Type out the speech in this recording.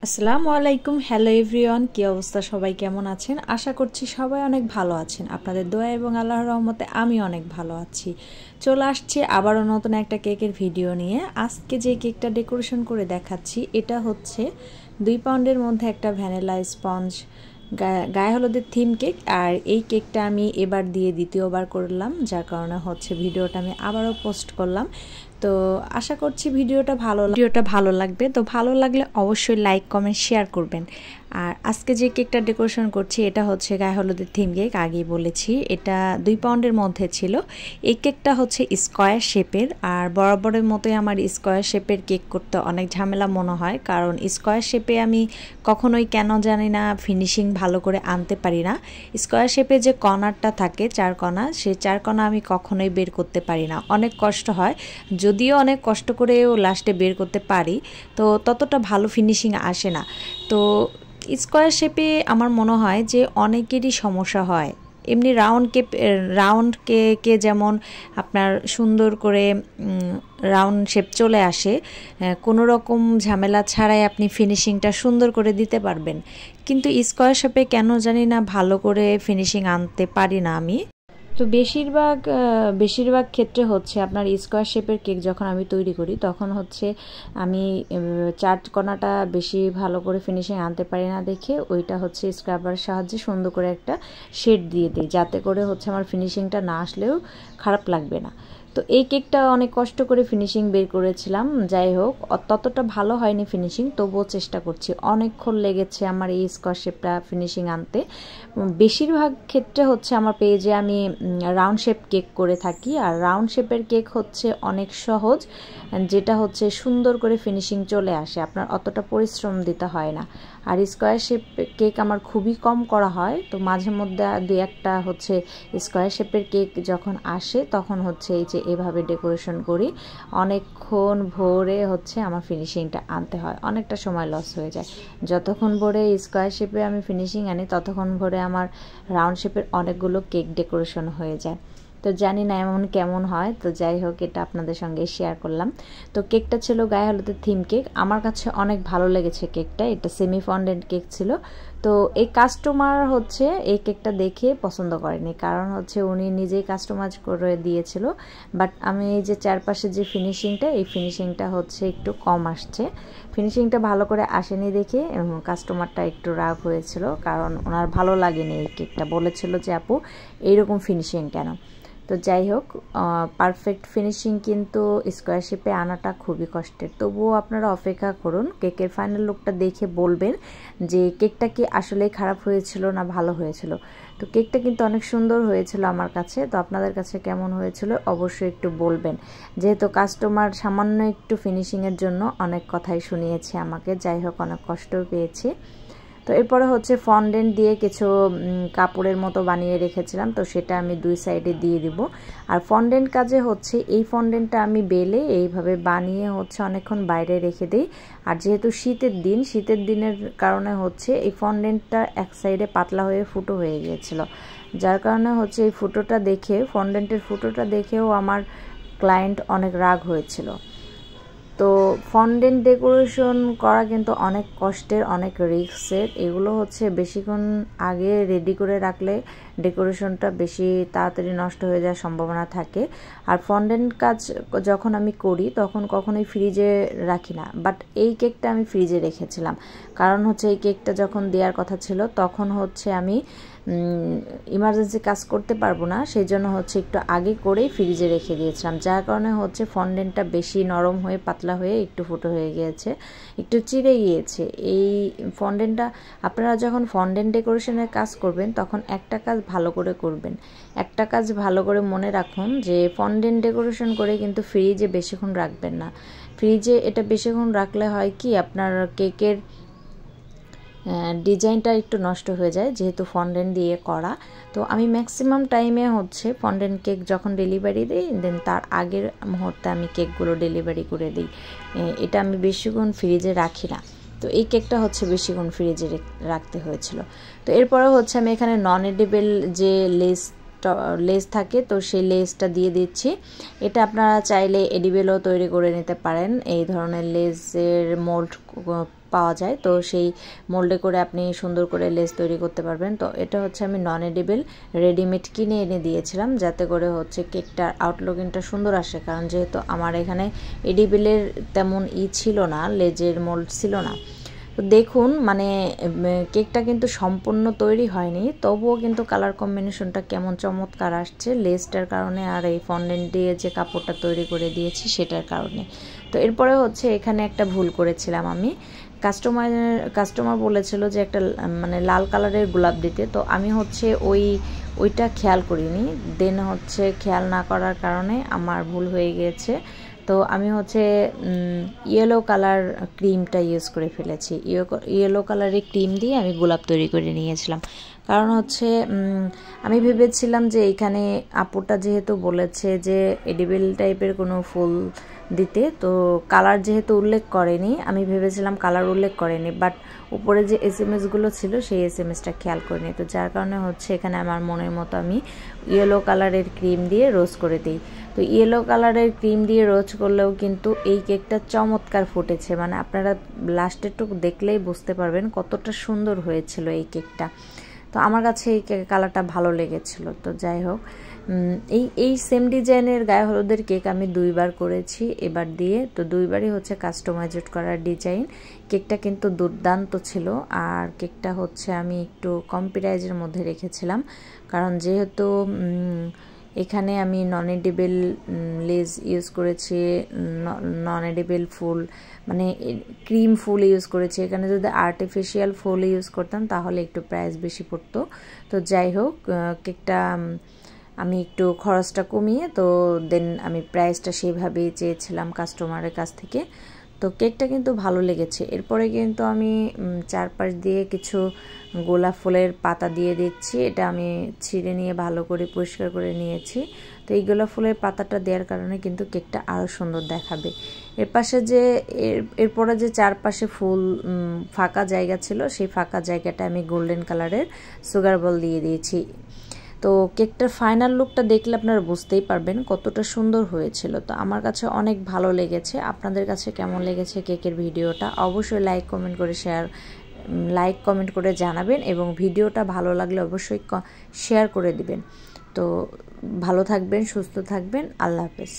আসসালামু আলাইকুম। Hello everyone, কি অবস্থা? সবাই কেমন আছেন? আশা করছি সবাই অনেক ভালো আছেন। আপনাদের দোয়া এবং আল্লাহর রহমতে আমি অনেক ভালো আছি। চলে আসছি আবারও নতুন একটা কেকের ভিডিও নিয়ে। আজকে যে কেকটা ডেকোরেশন করে দেখাচ্ছি এটা হচ্ছে 2 পাউন্ডের মধ্যে একটা ভ্যানিলা স্পঞ্জ গায়ে হলুদের থিম কেক। আর এই কেকটা আমি এবার দিয়ে দ্বিতীয়বার করলাম, যার কারণে হচ্ছে ভিডিওটা আমি আবারও পোস্ট করলাম। তো আশা করছি ভিডিওটা ভালো লাগবে। তো ভালো লাগলে অবশ্যই লাইক কমেন্ট শেয়ার করবেন। আর আজকে যে কেকটা ডেকোরেশন করছি এটা হচ্ছে গায়ে হলুদের থিম কেক। আগেই বলেছি এটা 2 পাউন্ডের মধ্যে ছিল। এই কেকটা হচ্ছে স্কোয়ার শেপের। আর বরাবরের মতোই আমার স্কোয়ার শেপের কেক করতে অনেক ঝামেলা মনে হয়, কারণ স্কোয়ার শেপে আমি কখনোই কেন জানি না ফিনিশিং ভালো করে আনতে পারি না। স্কোয়ার শেপে যে কর্নারটা থাকে 4 কণা, সেই 4 কণা আমি কখনোই বের করতে পারি না, অনেক কষ্ট হয়। যদিও অনেক কষ্ট করেও লাস্টে বের করতে পারি, তো ততটা ভালো ফিনিশিং আসে না। তো স্কোয়ার শেপে আমার মনে হয় যে অনেকেরই সমস্যা হয়। এমনি রাউন্ড কেকে যেমন আপনার সুন্দর করে রাউন্ড শেপ চলে আসে, কোনো রকম ঝামেলা ছাড়াই আপনি ফিনিশিংটা সুন্দর করে দিতে পারবেন। কিন্তু স্কোয়ার শেপে কেন জানি না ভালো করে ফিনিশিং আনতে পারি না আমি। তো বেশিরভাগ ক্ষেত্রে হচ্ছে আপনার স্কোয়ার শেপের কেক যখন আমি তৈরি করি তখন হচ্ছে আমি 4 কণাটা বেশি ভালো করে ফিনিশিং আনতে পারি না দেখে ওইটা হচ্ছে স্ক্রাবারের সাহায্যে সুন্দর করে একটা শেড দিয়ে দিই, যাতে করে হচ্ছে আমার ফিনিশিংটা না আসলেও খারাপ লাগবে না। তো এই কেকটা অনেক কষ্ট করে ফিনিশিং বের করেছিলাম। যাই হোক, ততটা ভালো হয়নি ফিনিশিং, তবুও চেষ্টা করছি। অনেকক্ষণ লেগেছে আমার এই স্কোয়ার শেপটা ফিনিশিং আনতে। বেশিরভাগ ক্ষেত্রে হচ্ছে আমার পেজে আমি রাউন্ড শেপ কেক করে থাকি, আর রাউন্ড শেপের কেক হচ্ছে অনেক সহজ, যেটা হচ্ছে সুন্দর করে ফিনিশিং চলে আসে, আপনার অতটা পরিশ্রম দিতে হয় না। আর স্কোয়ার শেপ কেক আমার খুবই কম করা হয়, তো মাঝে মধ্যে 2-1টা হচ্ছে স্কোয়ার শেপের কেক যখন আসে তখন হচ্ছে এই যে এভাবে ডেকোরেশন করি। অনেকক্ষণ ভরে হচ্ছে আমার ফিনিশিংটা আনতে হয়, অনেকটা সময় লস হয়ে যায়। যতক্ষণ ভরে স্কোয়ার শেপে আমি ফিনিশিং আনি ততক্ষণ ভরে আমার রাউন্ড শেপের অনেকগুলো কেক ডেকোরেশন হয়ে যায়। তো জানি না এমন কেমন হয়, তো যাই হোক এটা আপনাদের সঙ্গে শেয়ার করলাম। তো কেকটা ছিল গায়ে হলুদের থিম কেক। আমার কাছে অনেক ভালো লেগেছে কেকটা, এটা সেমি ফন্ডেন্ট কেক ছিল। তো এই কাস্টমার হচ্ছে এই কেকটা দেখে পছন্দ করেনি, কারণ হচ্ছে উনি নিজেই কাস্টমাইজ করে দিয়েছিল। বাট আমি এই যে চারপাশে যে ফিনিশিংটা, এই ফিনিশিংটা হচ্ছে একটু কম আসছে, ফিনিশিংটা ভালো করে আসেনি দেখে কাস্টমারটা একটু রাগ হয়েছিল, কারণ ওনার ভালো লাগেনি এই কেকটা, বলেছিল যে আপু এইরকম ফিনিশিং কেন। তো যাই হোক, পারফেক্ট ফিনিশিং কিন্তু স্কোয়ার শেপে আনাটা খুবই কষ্টের। তবুও আপনারা অপেক্ষা করুন, কেকের ফাইনাল লুকটা দেখে বলবেন যে কেকটা কি আসলেই খারাপ হয়েছিল না ভালো হয়েছিল। তো কেকটা কিন্তু অনেক সুন্দর হয়েছিল আমার কাছে। তো আপনাদের কাছে কেমন হয়েছিল অবশ্যই একটু বলবেন, যেহেতু কাস্টমার সামান্য একটু ফিনিশিংয়ের জন্য অনেক কথাই শুনিয়েছে আমাকে। যাই হোক, অনেক কষ্টও পেয়েছি। তো এরপরে হচ্ছে ফন্ডেন্ট দিয়ে কিছু কাপড়ের মতো বানিয়ে রেখেছিলাম, তো সেটা আমি 2 সাইডে দিয়ে দিব। আর ফন্ডেন্ট কাজে হচ্ছে এই ফন্ডেন্টটা আমি বেলে এইভাবে বানিয়ে হচ্ছে অনেকক্ষণ বাইরে রেখে দিই। আর যেহেতু শীতের দিনের কারণে হচ্ছে এই ফন্ডেন্টটা এক সাইডে পাতলা হয়ে ফুটো হয়ে গিয়েছিল, যার কারণে হচ্ছে এই ফন্ডেন্টের ফুটোটা দেখেও আমার ক্লায়েন্ট অনেক রাগ হয়েছিল। তো ফন্ডেন্ট ডেকোরেশন করা কিন্তু অনেক কষ্টের, অনেক রিস্কের। এগুলো হচ্ছে বেশিক্ষণ আগে রেডি করে রাখলে ডেকোরেশনটা বেশি তাড়াতাড়ি নষ্ট হয়ে যাওয়ার সম্ভাবনা থাকে। আর ফন্ডেন্ট কাজ যখন আমি করি তখন কখনোই ফ্রিজে রাখি না, বাট এই কেকটা আমি ফ্রিজে রেখেছিলাম, কারণ হচ্ছে এই কেকটা যখন দেওয়ার কথা ছিল তখন হচ্ছে আমি ইমার্জেন্সি কাজ করতে পারবো না, সেই জন্য হচ্ছে একটু আগে করেই ফ্রিজে রেখে দিয়েছিলাম, যার কারণে হচ্ছে ফন্ডেন্টটা বেশি নরম হয়ে পাতলা হয়ে একটু ফুটো হয়ে গিয়েছে, একটু চিড়ে গিয়েছে। এই ফন্ডেন্টটা আপনারা যখন ফন্ডেন্ট ডেকোরেশনের কাজ করবেন তখন একটা কাজ ভালো করে করবেন, একটা কাজ ভালো করে মনে রাখুন যে ফন্ডেন্ট ডেকোরেশন করে কিন্তু ফ্রিজে বেশিক্ষণ রাখবেন না। ফ্রিজে এটা বেশিক্ষণ রাখলে হয় কি, আপনার কেকের ডিজাইনটা একটু নষ্ট হয়ে যায়, যেহেতু ফন্ডেন্ট দিয়ে করা। তো আমি ম্যাক্সিমাম টাইমে হচ্ছে ফন্ডেন্ট কেক যখন ডেলিভারি দিই, দেন তার আগের মুহূর্তে আমি কেকগুলো ডেলিভারি করে দিই। এটা আমি বেশিক্ষণ ফ্রিজে রাখি না। তো এই কেকটা হচ্ছে বেশিক্ষণ ফ্রিজে রাখতে হয়েছিল। তো এরপরে হচ্ছে আমি এখানে নন এডিবল যে লেস লেস থাকে, তো সেই লেসটা দিয়ে দিচ্ছি। এটা আপনারা চাইলে এডিবেলও তৈরি করে নিতে পারেন, এই ধরনের লেসের মোল্ড পাওয়া যায়, তো সেই মোল্ডে করে আপনি সুন্দর করে লেস তৈরি করতে পারবেন। তো এটা হচ্ছে আমি নন এডিবেল রেডিমেড কিনে এনে দিয়েছিলাম, যাতে করে হচ্ছে কেকটার আউটলুকিংটা সুন্দর আসে, কারণ যেহেতু আমার এখানে এডিবেলের তেমন ছিল না, লেজের মোল্ড ছিল না। তো দেখুন মানে কেকটা কিন্তু সম্পূর্ণ তৈরি হয়নি, তবুও কিন্তু কালার কম্বিনেশনটা কেমন চমৎকার আসছে লেসটার কারণে, আর এই ফন্ডেন্ট দিয়ে যে কাপড়টা তৈরি করে দিয়েছি সেটার কারণে। তো এরপরে হচ্ছে এখানে একটা ভুল করেছিলাম আমি, কাস্টমার বলেছিল যে একটা মানে লাল কালারের গোলাপ দিতে, তো আমি হচ্ছে ওইটা খেয়াল করিনি, দেন হচ্ছে খেয়াল না করার কারণে আমার ভুল হয়ে গিয়েছে। তো আমি হচ্ছে ইয়েলো কালার ক্রিমটা ইউজ করে ফেলেছি, ইয়েলো কালারের ক্রিম দিয়ে আমি গোলাপ তৈরি করে নিয়েছিলাম। কারণ হচ্ছে আমি ভেবেছিলাম যে এখানে আপুটা যেহেতু বলেছে যে এডিবেল টাইপের কোনো ফুল দিতে, তো কালার যেহেতু উল্লেখ করেনি, আমি ভেবেছিলাম কালার উল্লেখ করেনি, বাট উপরে যে এসএমএসগুলো ছিল সেই এসএমএসটা খেয়াল করিনি, তো যার কারণে হচ্ছে এখানে আমার মনের মতো আমি ইয়েলো কালারের ক্রিম দিয়ে রোজ করে দিই। তো ইয়েলো কালারের ক্রিম দিয়ে রোজ করলেও কিন্তু এই কেকটা চমৎকার ফুটেছে, মানে আপনারা লাস্টেরটুকু দেখলেই বুঝতে পারবেন কতটা সুন্দর হয়েছিল এই কেকটা। তো আমার কাছে এই কালারটা ভালো লেগেছিল। তো যাই হোক, এই সেম ডিজাইনের গায়ে হলুদের কেক আমি 2বার করেছি এবার দিয়ে, তো 2বারই হচ্ছে কাস্টমাইজড করার ডিজাইন। কেকটা কিন্তু দুর্দান্ত ছিল, আর কেকটা হচ্ছে আমি একটু কম প্রাইজের মধ্যে রেখেছিলাম, কারণ যেহেতু এখানে আমি নন এডিবেল লেস ইউজ করেছি, নন এডিবেল ফুল মানে ক্রিম ফুল ইউজ করেছি, এখানে যদি আর্টিফিশিয়াল ফুল ইউজ করতাম তাহলে একটু প্রাইস বেশি পড়তো। তো যাই হোক, কেকটা আমি একটু খরচটা কমিয়ে, তো দেন আমি প্রাইসটা সেইভাবেই চেয়েছিলাম কাস্টমারের কাছ থেকে। তো কেকটা কিন্তু ভালো লেগেছে। এরপরে কিন্তু আমি চারপাশ দিয়ে কিছু গোলাপ ফুলের পাতা দিয়ে দিচ্ছি, এটা আমি ছিঁড়ে নিয়ে ভালো করে পরিষ্কার করে নিয়েছি। তো এই গোলাপ ফুলের পাতাটা দেওয়ার কারণে কিন্তু কেকটা আরও সুন্দর দেখাবে। এরপরে যে চারপাশে ফুল ফাঁকা জায়গা ছিল, সেই ফাঁকা জায়গাটা আমি গোল্ডেন কালারের সুগার বল দিয়ে দিয়েছি। তো কেকটার ফাইনাল লুকটা দেখলে আপনারা বুঝতেই পারবেন কতটা সুন্দর হয়েছিল। তো আমার কাছে অনেক ভালো লেগেছে। আপনাদের কাছে কেমন লেগেছে কেকের ভিডিওটা অবশ্যই লাইক কমেন্ট করে জানাবেন, এবং ভিডিওটা ভালো লাগলে অবশ্যই শেয়ার করে দিবেন। তো ভালো থাকবেন, সুস্থ থাকবেন, আল্লাহ হাফেজ।